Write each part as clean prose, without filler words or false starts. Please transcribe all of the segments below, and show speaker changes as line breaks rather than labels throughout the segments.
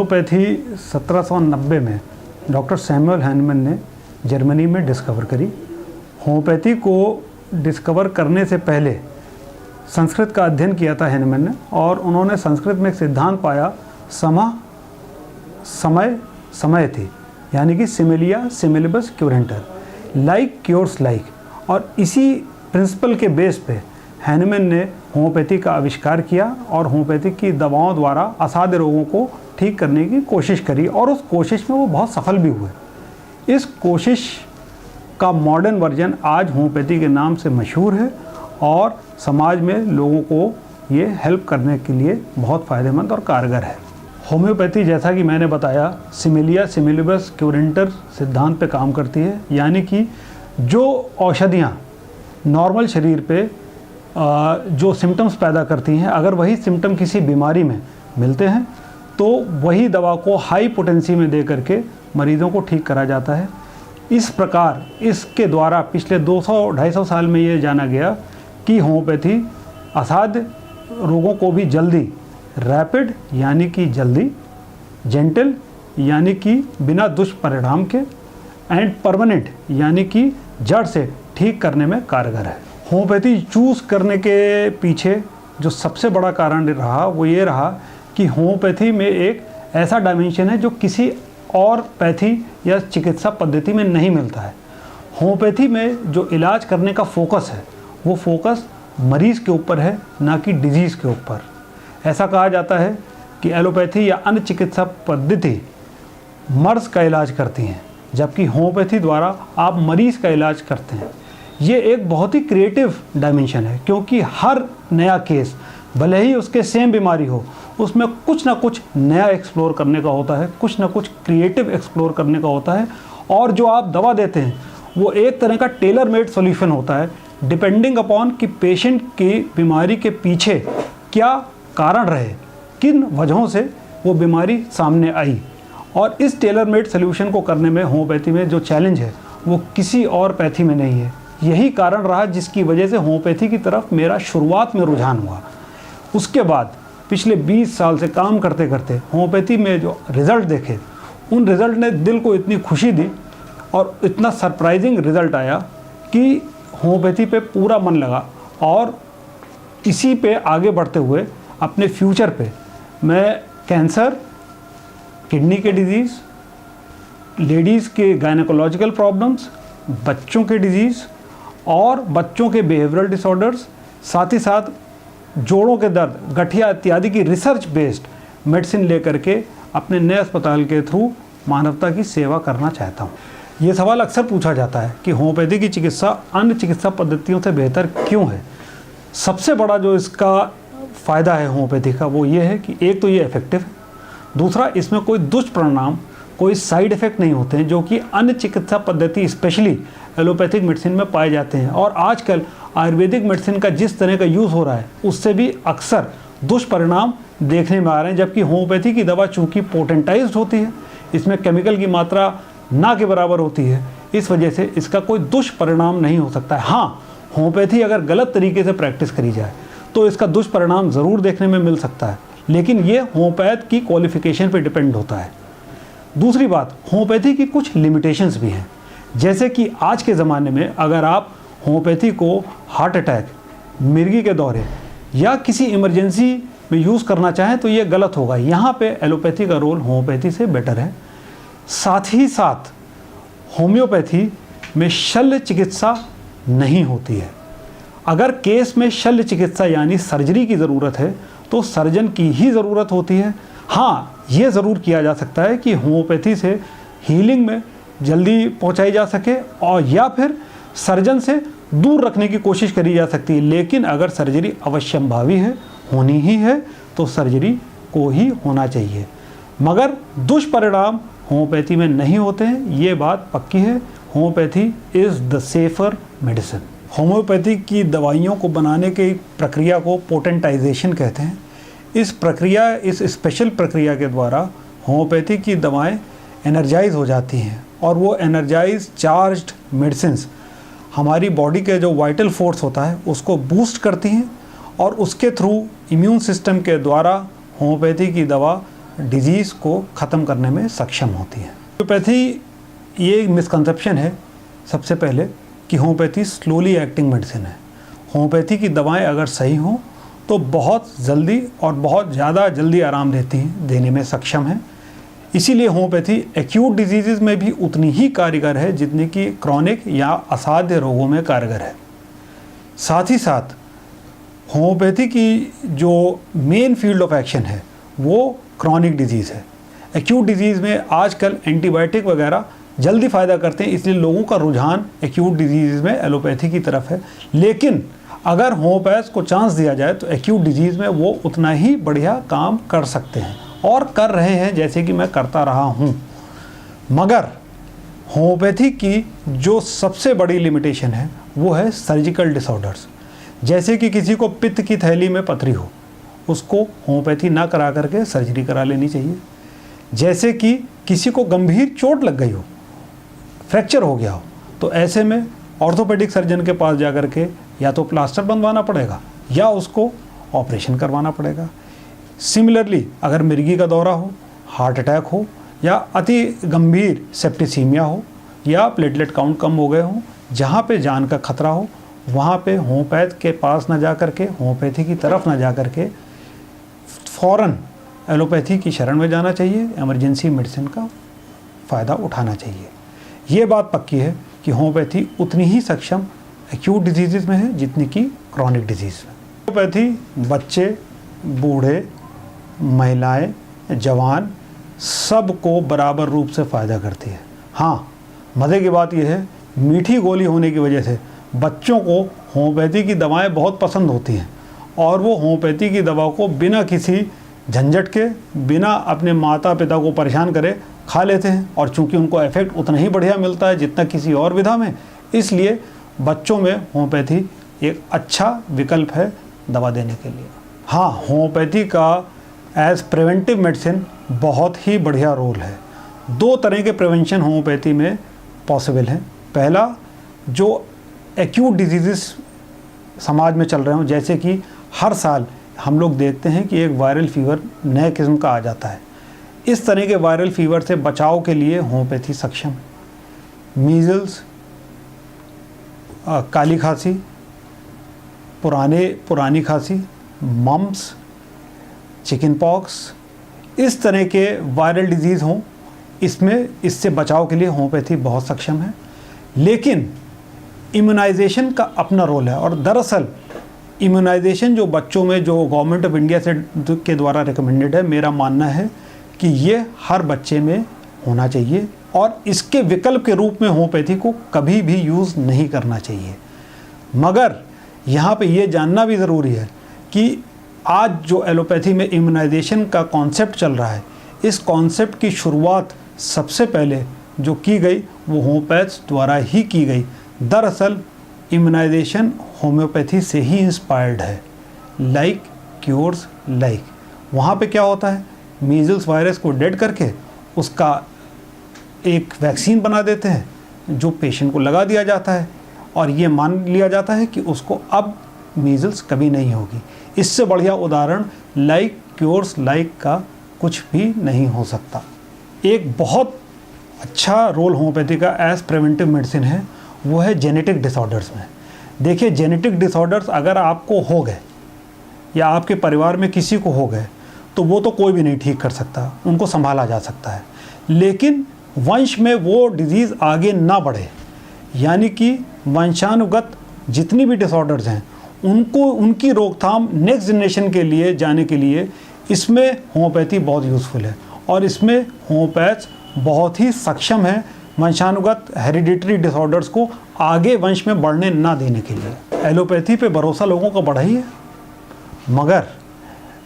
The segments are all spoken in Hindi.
होम्योपैथी 1790 में डॉक्टर सैमुअल हैनमन ने जर्मनी में डिस्कवर करी। होम्योपैथी को डिस्कवर करने से पहले संस्कृत का अध्ययन किया था हैनमन ने, और उन्होंने संस्कृत में एक सिद्धांत पाया, समय समय थी, यानी कि सिमिलिया सिमिलिबस क्यूरेंटर, लाइक क्योर्स लाइक। और इसी प्रिंसिपल के बेस पे हैनमन ने होम्योपैथी का आविष्कार किया और होम्योपैथी की दवाओं द्वारा असाध्य रोगों को ठीक करने की कोशिश करी, और उस कोशिश में वो बहुत सफल भी हुए। इस कोशिश का मॉडर्न वर्जन आज होम्योपैथी के नाम से मशहूर है और समाज में लोगों को ये हेल्प करने के लिए बहुत फ़ायदेमंद और कारगर है। होम्योपैथी, जैसा कि मैंने बताया, सिमिलिया सिमिलिबस क्यूरेंटर सिद्धांत पे काम करती है, यानी कि जो औषधियाँ नॉर्मल शरीर पे जो सिम्टम्स पैदा करती हैं, अगर वही सिम्टम किसी बीमारी में मिलते हैं तो वही दवा को हाई पोटेंसी में दे करके मरीज़ों को ठीक करा जाता है। इस प्रकार इसके द्वारा पिछले 200-250 साल में ये जाना गया कि होम्योपैथी असाध्य रोगों को भी जल्दी, रैपिड यानी कि जल्दी, जेंटल यानी कि बिना दुष्परिणाम के, एंड परमानेंट यानी कि जड़ से ठीक करने में कारगर है। होम्योपैथी चूज़ करने के पीछे जो सबसे बड़ा कारण रहा वो ये रहा कि होम्योपैथी में एक ऐसा डायमेंशन है जो किसी और पैथी या चिकित्सा पद्धति में नहीं मिलता है। होम्योपैथी में जो इलाज करने का फोकस है वो फोकस मरीज़ के ऊपर है, ना कि डिजीज़ के ऊपर। ऐसा कहा जाता है कि एलोपैथी या अन्य चिकित्सा पद्धति मर्ज का इलाज करती हैं, जबकि होम्योपैथी द्वारा आप मरीज़ का इलाज करते हैं। ये एक बहुत ही क्रिएटिव डायमेंशन है, क्योंकि हर नया केस, भले ही उसके सेम बीमारी हो, उसमें कुछ ना कुछ नया एक्सप्लोर करने का होता है, कुछ ना कुछ क्रिएटिव एक्सप्लोर करने का होता है, और जो आप दवा देते हैं वो एक तरह का टेलर मेड सॉल्यूशन होता है, डिपेंडिंग अपॉन कि पेशेंट की बीमारी के पीछे क्या कारण रहे, किन वजहों से वो बीमारी सामने आई। और इस टेलर मेड सॉल्यूशन को करने में होम्योपैथी में जो चैलेंज है वो किसी और पैथी में नहीं है। यही कारण रहा जिसकी वजह से होम्योपैथी की तरफ मेरा शुरुआत में रुझान हुआ। उसके बाद पिछले 20 साल से काम करते करते होम्योपैथी में जो रिज़ल्ट देखे, उन रिज़ल्ट ने दिल को इतनी खुशी दी और इतना सरप्राइजिंग रिज़ल्ट आया कि होम्योपैथी पे पूरा मन लगा, और इसी पे आगे बढ़ते हुए अपने फ्यूचर पे मैं कैंसर, किडनी के डिजीज़, लेडीज़ के गायनेकोलॉजिकल प्रॉब्लम्स, बच्चों के डिजीज़ और बच्चों के बिहेवियरल डिसऑर्डर्स, साथ ही साथ जोड़ों के दर्द, गठिया इत्यादि की रिसर्च बेस्ड मेडिसिन लेकर के अपने नए अस्पताल के थ्रू मानवता की सेवा करना चाहता हूँ। ये सवाल अक्सर पूछा जाता है कि होम्योपैथी की चिकित्सा अन्य चिकित्सा पद्धतियों से बेहतर क्यों है। सबसे बड़ा जो इसका फ़ायदा है होम्योपैथी का वो ये है कि एक तो ये इफेक्टिव है, दूसरा इसमें कोई दुष्परिणाम, कोई साइड इफ़ेक्ट नहीं होते हैं जो कि अन्य चिकित्सा पद्धति स्पेशली एलोपैथिक मेडिसिन में पाए जाते हैं। और आजकल आयुर्वेदिक मेडिसिन का जिस तरह का यूज़ हो रहा है उससे भी अक्सर दुष्परिणाम देखने में आ रहे हैं, जबकि होम्योपैथी की दवा चूँकि पोटेंटाइज्ड होती है, इसमें केमिकल की मात्रा ना के बराबर होती है, इस वजह से इसका कोई दुष्परिणाम नहीं हो सकता है। हाँ, होम्योपैथी अगर गलत तरीके से प्रैक्टिस करी जाए तो इसका दुष्परिणाम ज़रूर देखने में मिल सकता है, लेकिन ये होम्योपैथ की क्वालिफिकेशन पे डिपेंड होता है। दूसरी बात, होम्योपैथी की कुछ लिमिटेशंस भी हैं, जैसे कि आज के ज़माने में अगर आप होम्योपैथी को हार्ट अटैक, मिर्गी के दौरे या किसी इमरजेंसी में यूज़ करना चाहें तो ये गलत होगा। यहाँ पे एलोपैथी का रोल होम्योपैथी से बेटर है। साथ ही साथ होम्योपैथी में शल्य चिकित्सा नहीं होती है। अगर केस में शल्य चिकित्सा यानी सर्जरी की ज़रूरत है तो सर्जन की ही ज़रूरत होती है। हाँ, ये ज़रूर किया जा सकता है कि होम्योपैथी से हीलिंग में जल्दी पहुंचाई जा सके और या फिर सर्जन से दूर रखने की कोशिश करी जा सकती है, लेकिन अगर सर्जरी अवश्यंभावी है, होनी ही है, तो सर्जरी को ही होना चाहिए। मगर दुष्परिणाम होम्योपैथी में नहीं होते हैं, ये बात पक्की है। Homeopathy is the safer medicine. Homeopathy की दवाइयों को बनाने की प्रक्रिया को पोटेंटाइजेशन कहते हैं। इस स्पेशल प्रक्रिया के द्वारा होम्योपैथी की दवाएं एनर्जाइज हो जाती हैं, और वो एनर्जाइज चार्ज्ड मेडिसिन्स हमारी बॉडी के जो वाइटल फोर्स होता है उसको बूस्ट करती हैं, और उसके थ्रू इम्यून सिस्टम के द्वारा होम्योपैथी की दवा डिजीज़ को ख़त्म करने में सक्षम होती है। होम्योपैथी ये एक मिसकंसेप्शन है सबसे पहले कि होम्योपैथी स्लोली एक्टिंग मेडिसिन है। होम्योपैथी की दवाएं अगर सही हों तो बहुत जल्दी और बहुत ज़्यादा जल्दी आराम देने में सक्षम है। इसीलिए होम्योपैथी एक्यूट डिजीज़ में भी उतनी ही कारगर है जितनी कि क्रॉनिक या असाध्य रोगों में कारगर है। साथ ही साथ होम्योपैथी की जो मेन फील्ड ऑफ एक्शन है वो क्रॉनिक डिजीज़ है। एक्यूट डिजीज़ में आजकल एंटीबायोटिक वगैरह जल्दी फ़ायदा करते हैं, इसलिए लोगों का रुझान एक्यूट डिजीज़ में एलोपैथी की तरफ है। लेकिन अगर होम्योपैथ को चांस दिया जाए तो एक्यूट डिजीज़ में वो उतना ही बढ़िया काम कर सकते हैं और कर रहे हैं, जैसे कि मैं करता रहा हूँ। मगर होम्योपैथी की जो सबसे बड़ी लिमिटेशन है वो है सर्जिकल डिसऑर्डर्स। जैसे कि किसी को पित्त की थैली में पथरी हो, उसको होम्योपैथी ना करा करके सर्जरी करा लेनी चाहिए। जैसे कि किसी को गंभीर चोट लग गई हो, फ्रैक्चर हो गया हो, तो ऐसे में ऑर्थोपेडिक सर्जन के पास जा कर के या तो प्लास्टर बंधवाना पड़ेगा या उसको ऑपरेशन करवाना पड़ेगा। सिमिलरली अगर मिर्गी का दौरा हो, हार्ट अटैक हो या अति गंभीर सेप्टिसीमिया हो या प्लेटलेट काउंट कम हो गए हों, जहाँ पे जान का खतरा हो, वहाँ पे होम्योपैथ के पास ना जा करके, होम्योपैथी की तरफ ना जा करके फ़ौरन एलोपैथी की शरण में जाना चाहिए। इमरजेंसी मेडिसिन का फ़ायदा उठाना चाहिए। ये बात पक्की है कि होम्योपैथी उतनी ही सक्षम एक्यूट डिजीज़ में है जितनी कि क्रॉनिक डिजीज़ में। होम्योपैथी बच्चे, बूढ़े, महिलाएं, जवान सबको बराबर रूप से फ़ायदा करती है। हाँ, मज़े की बात यह है, मीठी गोली होने की वजह से बच्चों को होम्योपैथी की दवाएं बहुत पसंद होती हैं और वो होम्योपैथी की दवा को बिना किसी झंझट के, बिना अपने माता पिता को परेशान करे खा लेते हैं। और चूंकि उनको इफेक्ट उतना ही बढ़िया मिलता है जितना किसी और विधा में, इसलिए बच्चों में होम्योपैथी एक अच्छा विकल्प है दवा देने के लिए। हाँ, होम्योपैथी का एज प्रिवेंटिव मेडिसिन बहुत ही बढ़िया रोल है। 2 तरह के प्रिवेंशन होम्योपैथी में पॉसिबल हैं। पहला, जो एक्यूट डिजीज़ समाज में चल रहे हों, जैसे कि हर साल हम लोग देखते हैं कि एक वायरल फीवर नए किस्म का आ जाता है। इस तरह के वायरल फीवर से बचाव के लिए होम्योपैथी सक्षम है। मीज़ल्स, काली खांसी, पुरानी खांसी, मम्प्स, चिकन पॉक्स, इस तरह के वायरल डिजीज़ हों, इससे बचाव के लिए होम्योपैथी बहुत सक्षम है। लेकिन इम्यूनाइजेशन का अपना रोल है और दरअसल इम्यूनाइजेशन जो बच्चों में जो गवर्नमेंट ऑफ इंडिया के द्वारा रिकमेंडेड है, मेरा मानना है कि ये हर बच्चे में होना चाहिए और इसके विकल्प के रूप में होम्योपैथी को कभी भी यूज़ नहीं करना चाहिए। मगर यहाँ पे ये जानना भी ज़रूरी है कि आज जो एलोपैथी में इम्यूनाइजेशन का कॉन्सेप्ट चल रहा है, इस कॉन्सेप्ट की शुरुआत सबसे पहले जो की गई वो होम्योपैथ्स द्वारा ही की गई। दरअसल इम्यूनाइजेशन होम्योपैथी से ही इंस्पायर्ड है। लाइक क्योर्स लाइक, वहाँ पे क्या होता है, मीज़ल्स वायरस को डेड करके उसका एक वैक्सीन बना देते हैं जो पेशेंट को लगा दिया जाता है और ये मान लिया जाता है कि उसको अब मीज़ल्स कभी नहीं होगी। इससे बढ़िया उदाहरण लाइक क्योर्स लाइक का कुछ भी नहीं हो सकता। एक बहुत अच्छा रोल होम्योपैथी का एज प्रिवेंटिव मेडिसिन है, वो है जेनेटिक डिसऑर्डर्स में। देखिए, जेनेटिक डिसऑर्डर्स अगर आपको हो गए या आपके परिवार में किसी को हो गए तो वो तो कोई भी नहीं ठीक कर सकता, उनको संभाला जा सकता है। लेकिन वंश में वो डिजीज़ आगे ना बढ़े, यानी कि वंशानुगत जितनी भी डिसऑर्डर्स हैं उनको, उनकी रोकथाम नेक्स्ट जनरेशन के लिए जाने के लिए इसमें होम्योपैथी बहुत यूज़फुल है और इसमें होम्योपैथ बहुत ही सक्षम है वंशानुगत हेरिडिटरी डिसऑर्डर्स को आगे वंश में बढ़ने ना देने के लिए। एलोपैथी पे भरोसा लोगों का बढ़ा ही है, मगर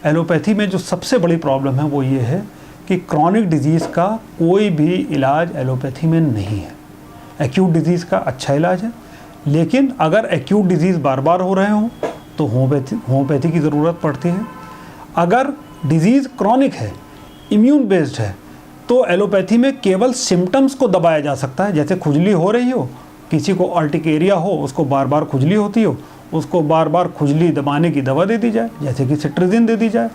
एलोपैथी में जो सबसे बड़ी प्रॉब्लम है वो ये है कि क्रॉनिक डिजीज़ का कोई भी इलाज एलोपैथी में नहीं है। एक्यूट डिजीज़ का अच्छा इलाज है, लेकिन अगर एक्यूट डिजीज़ बार बार हो रहे हों तो होम्योपैथी की ज़रूरत पड़ती है। अगर डिजीज़ क्रॉनिक है, इम्यून बेस्ड है, तो एलोपैथी में केवल सिम्टम्स को दबाया जा सकता है। जैसे खुजली हो रही हो, किसी को अर्टिकेरिया हो, उसको बार बार खुजली होती हो, उसको बार बार खुजली दबाने की दवा दे दी जाए, जैसे कि सिट्रिजिन दे दी जाए,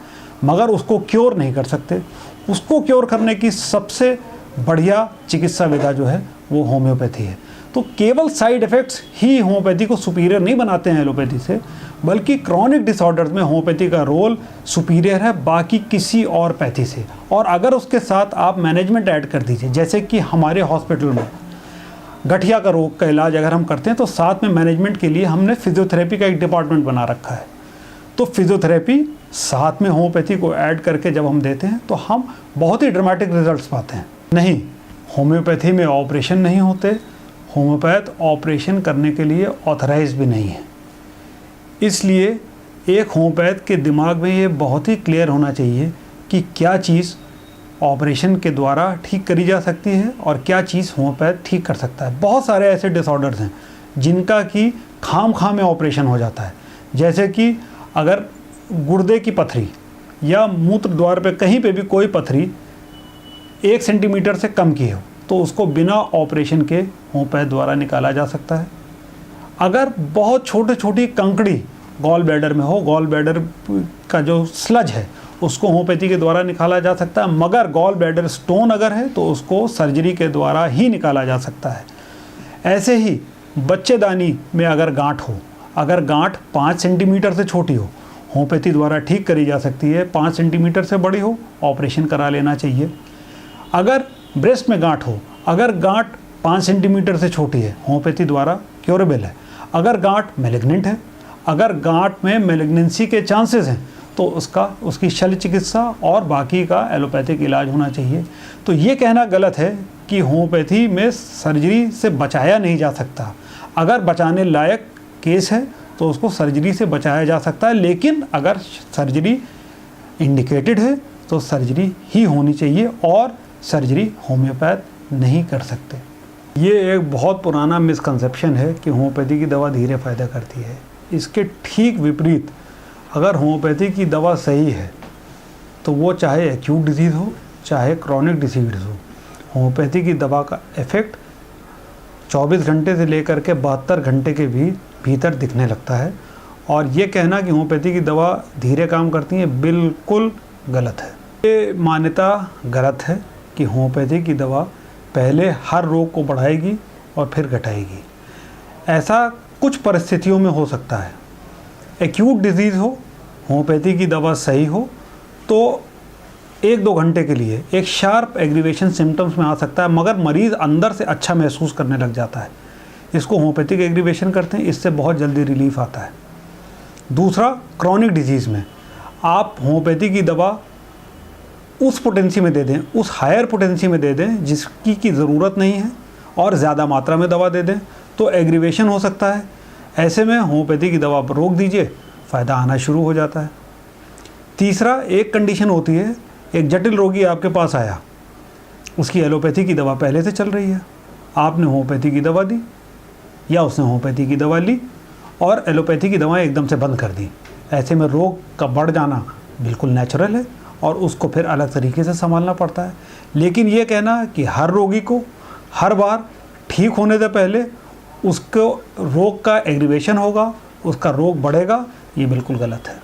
मगर उसको क्योर नहीं कर सकते। उसको क्योर करने की सबसे बढ़िया चिकित्सा विधा जो है वो होम्योपैथी है। तो केवल साइड इफ़ेक्ट्स ही होम्योपैथी को सुपीरियर नहीं बनाते हैं एलोपैथी से, बल्कि क्रॉनिक डिसऑर्डर्स में होम्योपैथी का रोल सुपीरियर है बाकी किसी और पैथी से। और अगर उसके साथ आप मैनेजमेंट ऐड कर दीजिए, जैसे कि हमारे हॉस्पिटल में गठिया का रोग का इलाज अगर हम करते हैं तो साथ में मैनेजमेंट के लिए हमने फिजियोथेरेपी का एक डिपार्टमेंट बना रखा है। तो फिजियोथेरेपी साथ में होम्योपैथी को ऐड करके जब हम देते हैं तो हम बहुत ही ड्रामेटिक रिजल्ट्स पाते हैं। नहीं, होम्योपैथी में ऑपरेशन नहीं होते, होम्योपैथ ऑपरेशन करने के लिए ऑथराइज भी नहीं है। इसलिए एक होम्योपैथ के दिमाग में ये बहुत ही क्लियर होना चाहिए कि क्या चीज़ ऑपरेशन के द्वारा ठीक करी जा सकती है और क्या चीज़ होम्योपैथ ठीक कर सकता है। बहुत सारे ऐसे डिसऑर्डर्स हैं जिनका कि खाम में ऑपरेशन हो जाता है, जैसे कि अगर गुर्दे की पथरी या मूत्र द्वार पे कहीं पे भी कोई पथरी 1 सेंटीमीटर से कम की हो तो उसको बिना ऑपरेशन के होम्योपैथ द्वारा निकाला जा सकता है। अगर बहुत छोटी कंकड़ी गॉल ब्लैडर में हो, गॉल ब्लैडर का जो स्लज है उसको होम्योपैथी के द्वारा निकाला जा सकता है, मगर गॉल ब्लैडर स्टोन अगर है तो उसको सर्जरी के द्वारा ही निकाला जा सकता है। ऐसे ही बच्चेदानी में अगर गांठ हो, अगर गांठ 5 सेंटीमीटर से छोटी हो होम्योपैथी द्वारा ठीक करी जा सकती है, 5 सेंटीमीटर से बड़ी हो ऑपरेशन करा लेना चाहिए। अगर ब्रेस्ट में गांठ हो, अगर गांठ 5 सेंटीमीटर से छोटी है होम्योपैथी द्वारा क्योरेबल है। अगर गांठ मैलिग्नेंट है, अगर गांठ में मैलिग्नेंसी के चांसेस हैं तो उसकी शल्य चिकित्सा और बाकी का एलोपैथिक इलाज होना चाहिए। तो ये कहना गलत है कि होम्योपैथी में सर्जरी से बचाया नहीं जा सकता। अगर बचाने लायक केस है तो उसको सर्जरी से बचाया जा सकता है, लेकिन अगर सर्जरी इंडिकेटेड है तो सर्जरी ही होनी चाहिए और सर्जरी होम्योपैथ नहीं कर सकते। ये एक बहुत पुराना मिसकंसेप्शन है कि होम्योपैथी की दवा धीरे फ़ायदा करती है। इसके ठीक विपरीत, अगर होम्योपैथी की दवा सही है तो वो चाहे एक्यूट डिजीज़ हो चाहे क्रॉनिक डिसीज़ हो, होम्योपैथी की दवा का इफ़ेक्ट 24 घंटे से लेकर के 72 घंटे के भीतर दिखने लगता है। और ये कहना कि होम्योपैथी की दवा धीरे काम करती है बिल्कुल गलत है। ये मान्यता गलत है कि होम्योपैथी की दवा पहले हर रोग को बढ़ाएगी और फिर घटाएगी। ऐसा कुछ परिस्थितियों में हो सकता है। एक्यूट डिजीज़ हो, होम्योपैथी की दवा सही हो तो 1-2 घंटे के लिए एक शार्प एग्रीवेशन सिम्टम्स में आ सकता है, मगर मरीज़ अंदर से अच्छा महसूस करने लग जाता है। इसको होम्योपैथिक एग्रीवेशन करते हैं, इससे बहुत जल्दी रिलीफ आता है। दूसरा, क्रॉनिक डिजीज़ में आप होम्योपैथी की दवा उस पोटेंसी में दे दें, उस हायर पोटेंसी में दे दें जिसकी की ज़रूरत नहीं है और ज़्यादा मात्रा में दवा दे दें तो एग्रीवेशन हो सकता है। ऐसे में होम्योपैथी की दवा पर रोक दीजिए, फ़ायदा आना शुरू हो जाता है। तीसरा, एक कंडीशन होती है, एक जटिल रोगी आपके पास आया, उसकी एलोपैथी की दवा पहले से चल रही है, आपने होम्योपैथी की दवा दी या उसने होम्योपैथी की दवा ली और एलोपैथी की दवाएं एकदम से बंद कर दी। ऐसे में रोग का बढ़ जाना बिल्कुल नेचुरल है और उसको फिर अलग तरीके से संभालना पड़ता है। लेकिन ये कहना कि हर रोगी को हर बार ठीक होने से पहले उसको रोग का एग्रीवेशन होगा, उसका रोग बढ़ेगा, ये बिल्कुल गलत है।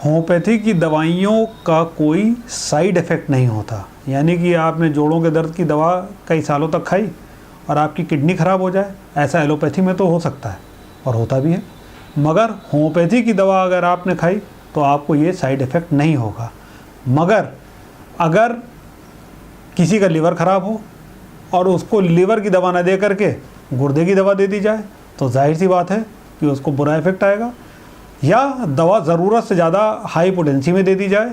होम्योपैथी की दवाइयों का कोई साइड इफ़ेक्ट नहीं होता, यानी कि आपने जोड़ों के दर्द की दवा कई सालों तक खाई और आपकी किडनी ख़राब हो जाए, ऐसा एलोपैथी में तो हो सकता है और होता भी है। मगर होम्योपैथी की दवा अगर आपने खाई तो आपको ये साइड इफ़ेक्ट नहीं होगा। मगर अगर किसी का लिवर ख़राब हो और उसको लिवर की दवा ना दे करके गुर्दे की दवा दे दी जाए तो जाहिर सी बात है कि उसको बुरा इफ़ेक्ट आएगा, या दवा ज़रूरत से ज़्यादा हाई पोटेंसी में दे दी जाए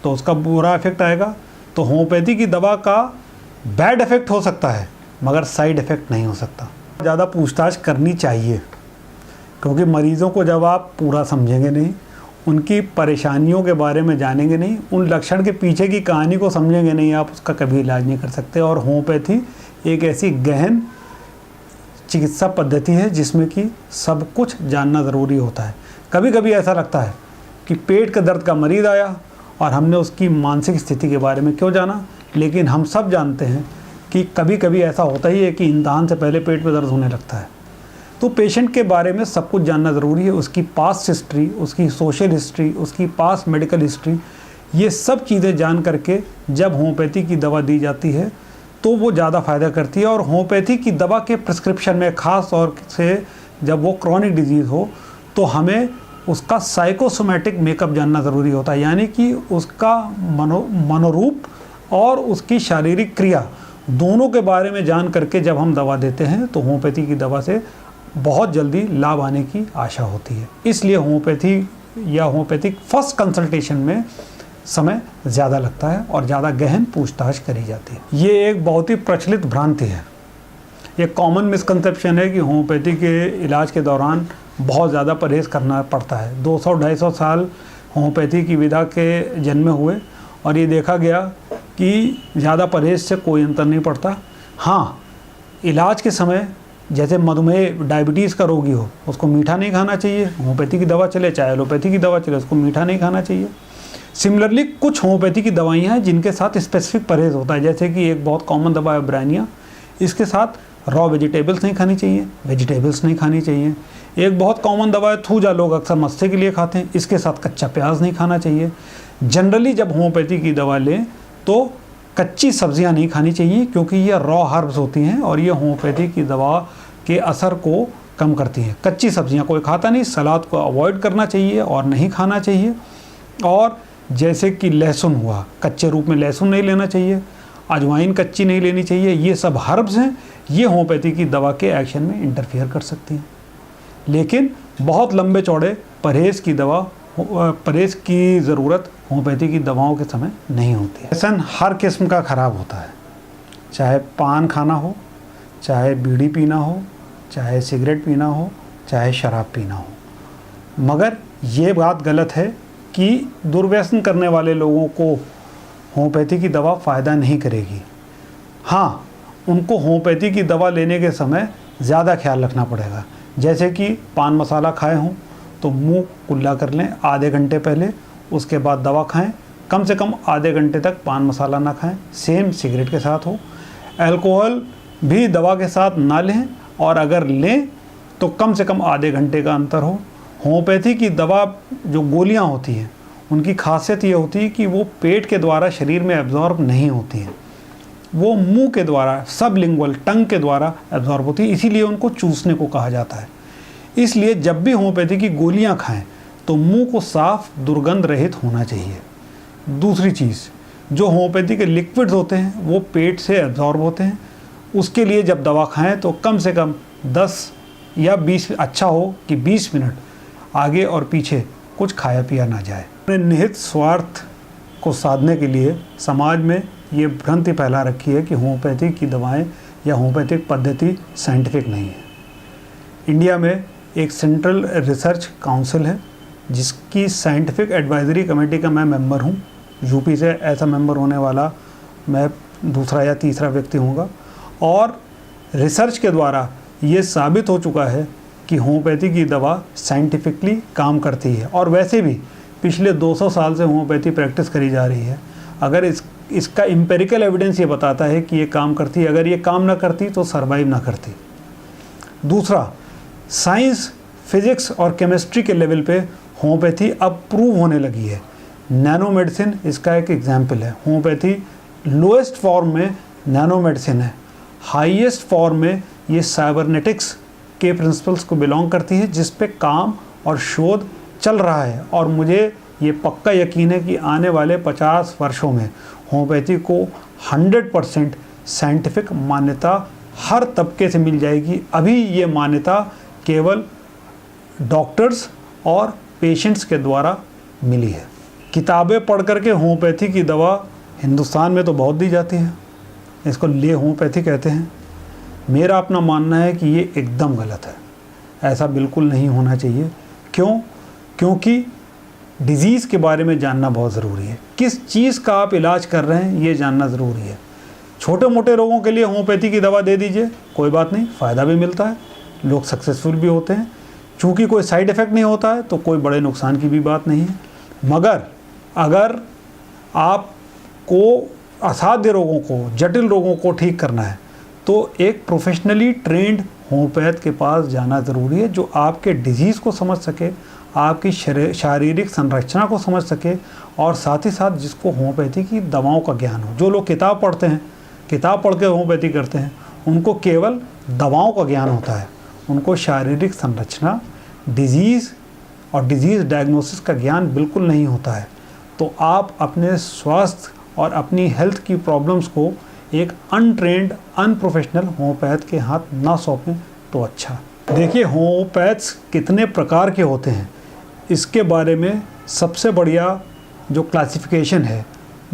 तो उसका बुरा इफ़ेक्ट आएगा। तो होम्योपैथी की दवा का बैड इफ़ेक्ट हो सकता है मगर साइड इफ़ेक्ट नहीं हो सकता। ज़्यादा पूछताछ करनी चाहिए, क्योंकि मरीज़ों को जब आप पूरा समझेंगे नहीं, उनकी परेशानियों के बारे में जानेंगे नहीं, उन लक्षण के पीछे की कहानी को समझेंगे नहीं, आप उसका कभी इलाज नहीं कर सकते। और होम्योपैथी एक ऐसी गहन चिकित्सा पद्धति है जिसमें कि सब कुछ जानना ज़रूरी होता है। कभी कभी ऐसा लगता है कि पेट का दर्द का मरीज़ आया और हमने उसकी मानसिक स्थिति के बारे में क्यों जाना, लेकिन हम सब जानते हैं कि कभी कभी ऐसा होता ही है कि इम्तिहान से पहले पेट में दर्द होने लगता है। तो पेशेंट के बारे में सब कुछ जानना ज़रूरी है, उसकी पास्ट हिस्ट्री, उसकी सोशल हिस्ट्री, उसकी पास्ट मेडिकल हिस्ट्री, ये सब चीज़ें जान करके जब होम्योपैथी की दवा दी जाती है तो वो ज़्यादा फ़ायदा करती है। और होम्योपैथी की दवा के प्रिस्क्रिप्शन में ख़ास तौर से जब वो क्रॉनिक डिजीज़ हो तो हमें उसका साइकोसोमैटिक मेकअप जानना ज़रूरी होता है, यानी कि उसका मनोरूप और उसकी शारीरिक क्रिया दोनों के बारे में जान करके जब हम दवा देते हैं तो होम्योपैथी की दवा से बहुत जल्दी लाभ आने की आशा होती है। इसलिए होम्योपैथी या होम्योपैथिक फर्स्ट कंसल्टेशन में समय ज़्यादा लगता है और ज़्यादा गहन पूछताछ करी जाती है। ये एक बहुत ही प्रचलित भ्रांति है, एक कॉमन मिसकंसेप्शन है कि होम्योपैथी के इलाज के दौरान बहुत ज़्यादा परहेज़ करना पड़ता है। 200-250 साल होम्योपैथी की विधा के जन्मे हुए और ये देखा गया कि ज़्यादा परहेज़ से कोई अंतर नहीं पड़ता। हाँ, इलाज के समय जैसे मधुमेह डायबिटीज़ का रोगी हो, उसको मीठा नहीं खाना चाहिए, होम्योपैथी की दवा चले चाहे एलोपैथी की दवा चले, उसको मीठा नहीं खाना चाहिए। सिमिलरली कुछ होम्योपैथी की दवाइयाँ हैं जिनके साथ स्पेसिफिक परहेज़ होता है, जैसे कि एक बहुत कॉमन दवा है ब्रानिया, इसके साथ रॉ वेजिटेबल्स नहीं खानी चाहिए, वेजिटेबल्स नहीं खानी चाहिए। एक बहुत कॉमन दवा है थूजा, लोग अक्सर मस्से के लिए खाते हैं, इसके साथ कच्चा प्याज नहीं खाना चाहिए। जनरली जब होम्योपैथी की दवा लें तो कच्ची सब्जियां नहीं खानी चाहिए क्योंकि ये रॉ हर्ब्स होती हैं और ये होम्योपैथी की दवा के असर को कम करती हैं। कच्ची सब्जियां कोई खाता नहीं, सलाद को अवॉइड करना चाहिए और नहीं खाना चाहिए। और जैसे कि लहसुन हुआ, कच्चे रूप में लहसुन नहीं लेना चाहिए, अजवाइन कच्ची नहीं लेनी चाहिए। ये सब हर्ब्स हैं, ये होम्योपैथी की दवा के एक्शन में इंटरफेयर कर सकती हैं। लेकिन बहुत लंबे चौड़े परहेज़ की ज़रूरत होम्योपैथी की दवाओं के समय नहीं होती है। व्यसन हर किस्म का ख़राब होता है, चाहे पान खाना हो, चाहे बीड़ी पीना हो, चाहे सिगरेट पीना हो, चाहे शराब पीना हो। मगर ये बात गलत है कि दुर्व्यसन करने वाले लोगों को होम्योपैथी की दवा फ़ायदा नहीं करेगी। हाँ, उनको होम्योपैथी की दवा लेने के समय ज़्यादा ख्याल रखना पड़ेगा। जैसे कि पान मसाला खाए हों तो मुंह कुल्ला कर लें आधे घंटे पहले, उसके बाद दवा खाएं। कम से कम आधे घंटे तक पान मसाला ना खाएं, सेम सिगरेट के साथ हो। अल्कोहल भी दवा के साथ ना लें और अगर लें तो कम से कम आधे घंटे का अंतर हो। होम्योपैथी की दवा जो गोलियां होती हैं उनकी खासियत ये होती है कि वो पेट के द्वारा शरीर में एब्जॉर्ब नहीं होती हैं, वो मुंह के द्वारा सबलिंगुअल टंग के द्वारा एब्जॉर्ब होती है, इसीलिए उनको चूसने को कहा जाता है। इसलिए जब भी होम्योपैथी की गोलियां खाएं तो मुंह को साफ दुर्गंध रहित होना चाहिए। दूसरी चीज़, जो होम्योपैथी के लिक्विड्स होते हैं वो पेट से एब्जॉर्ब होते हैं, उसके लिए जब दवा खाएं तो कम से कम 10 या 20, अच्छा हो कि 20 मिनट आगे और पीछे कुछ खाया पिया ना जाए। निहित स्वार्थ को साधने के लिए समाज में ये भ्रांति फैला रखी है कि होम्योपैथी की दवाएं या होम्योपैथिक पद्धति साइंटिफिक नहीं है। इंडिया में एक सेंट्रल रिसर्च काउंसिल है जिसकी साइंटिफिक एडवाइजरी कमेटी का मैं मेंबर हूँ। यूपी से ऐसा मेंबर होने वाला मैं दूसरा या तीसरा व्यक्ति हूँगा। और रिसर्च के द्वारा ये साबित हो चुका है कि होम्योपैथी की दवा साइंटिफिकली काम करती है। और वैसे भी पिछले 200 साल से होम्योपैथी प्रैक्टिस करी जा रही है। अगर इसका एम्पेरिकल एविडेंस ये बताता है कि ये काम करती है, अगर ये काम ना करती तो सर्वाइव ना करती। दूसरा, साइंस, फिजिक्स और केमिस्ट्री के लेवल पे होम्योपैथी अब प्रूव होने लगी है। नैनो मेडिसिन इसका एक एग्जाम्पल है। होम्योपैथी लोएस्ट फॉर्म में नैनो मेडिसिन है, हाईएस्ट फॉर्म में ये साइबरनेटिक्स के प्रिंसिपल्स को बिलोंग करती है, जिस पे काम और शोध चल रहा है। और मुझे ये पक्का यकीन है कि आने वाले 50 वर्षों में होम्योपैथी को 100% साइंटिफिक मान्यता हर तबके से मिल जाएगी। अभी ये मान्यता केवल डॉक्टर्स और पेशेंट्स के द्वारा मिली है। किताबें पढ़ करके होम्योपैथी की दवा हिंदुस्तान में तो बहुत दी जाती है, इसको ले होम्योपैथी कहते हैं। मेरा अपना मानना है कि ये एकदम गलत है, ऐसा बिल्कुल नहीं होना चाहिए। क्यों? क्योंकि डिज़ीज़ के बारे में जानना बहुत ज़रूरी है। किस चीज़ का आप इलाज कर रहे हैं ये जानना ज़रूरी है। छोटे मोटे रोगों के लिए होम्योपैथी की दवा दे दीजिए, कोई बात नहीं, फ़ायदा भी मिलता है, लोग सक्सेसफुल भी होते हैं। चूँकि कोई साइड इफ़ेक्ट नहीं होता है तो कोई बड़े नुकसान की भी बात नहीं है। मगर अगर आपको असाध्य रोगों को, जटिल रोगों को ठीक करना है तो एक प्रोफेशनली ट्रेंड होम्योपैथ के पास जाना ज़रूरी है, जो आपके डिजीज़ को समझ सके, आपकी शारीरिक संरचना को समझ सके और साथ ही साथ जिसको होम्योपैथी की दवाओं का ज्ञान हो। जो लोग किताब पढ़ते हैं, किताब पढ़ के होम्योपैथी करते हैं, उनको केवल दवाओं का ज्ञान होता है, उनको शारीरिक संरचना, डिजीज़ और डिजीज़ डायग्नोसिस का ज्ञान बिल्कुल नहीं होता है। तो आप अपने स्वास्थ्य और अपनी हेल्थ की प्रॉब्लम्स को एक अनट्रेंड, अनप्रोफेशनल होम्योपैथ के हाथ ना सौंपें तो अच्छा। देखिए, होम्योपैथ्स कितने प्रकार के होते हैं, इसके बारे में सबसे बढ़िया जो क्लासिफिकेशन है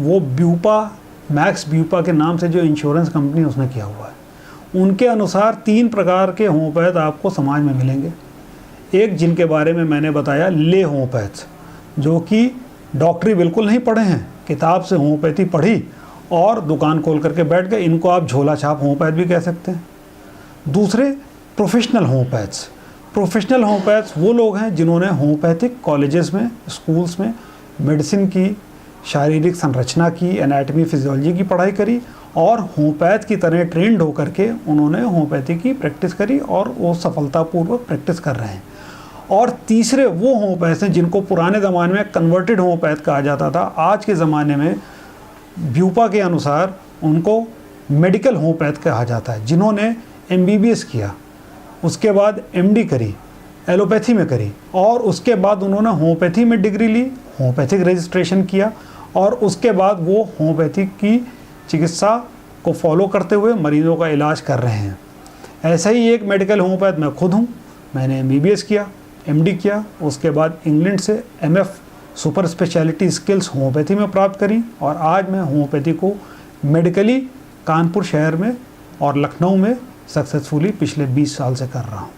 वो ब्यूपा, मैक्स ब्यूपा के नाम से जो इंश्योरेंस कंपनी उसने किया हुआ है। उनके अनुसार 3 प्रकार के होम्योपैथ आपको समाज में मिलेंगे। एक जिनके बारे में मैंने बताया, ले होम्योपैथ्स, जो कि डॉक्टरी बिल्कुल नहीं पढ़े हैं, किताब से होम्योपैथी पढ़ी और दुकान खोल करके बैठ गए। इनको आप झोला छाप होम्योपैथ भी कह सकते हैं। दूसरे प्रोफेशनल होम्योपैथ्स। प्रोफेशनल होम्योपैथ्स वो लोग हैं जिन्होंने होम्योपैथिक कॉलेजेस में, स्कूल्स में मेडिसिन की, शारीरिक संरचना की, एनाटॉमी फिजियोलॉजी की पढ़ाई करी और होम्योपैथ की तरह ट्रेंड होकर के उन्होंने होम्योपैथी की प्रैक्टिस करी और वो सफलतापूर्वक प्रैक्टिस कर रहे हैं। और तीसरे वो होम्योपैथ हैं जिनको पुराने ज़माने में कन्वर्टेड होम्योपैथ कहा जाता था। आज के ज़माने में ब्यूपा के अनुसार उनको मेडिकल होम्योपैथ कहा जाता है, जिन्होंने MBBS किया, उसके बाद MD करी, एलोपैथी में करी और उसके बाद उन्होंने होम्योपैथी में डिग्री ली, होम्योपैथिक रजिस्ट्रेशन किया और उसके बाद वो होम्योपैथी की चिकित्सा को फॉलो करते हुए मरीजों का इलाज कर रहे हैं। ऐसा ही एक मेडिकल होम्योपैथ मैं खुद हूँ। मैंने MBBS किया, MD किया, उसके बाद इंग्लैंड से MF super speciality skills homeopathy में प्राप्त करी और आज मैं होम्योपैथी को मेडिकली कानपुर शहर में और लखनऊ में सक्सेसफुली पिछले 20 साल से कर रहा हूँ।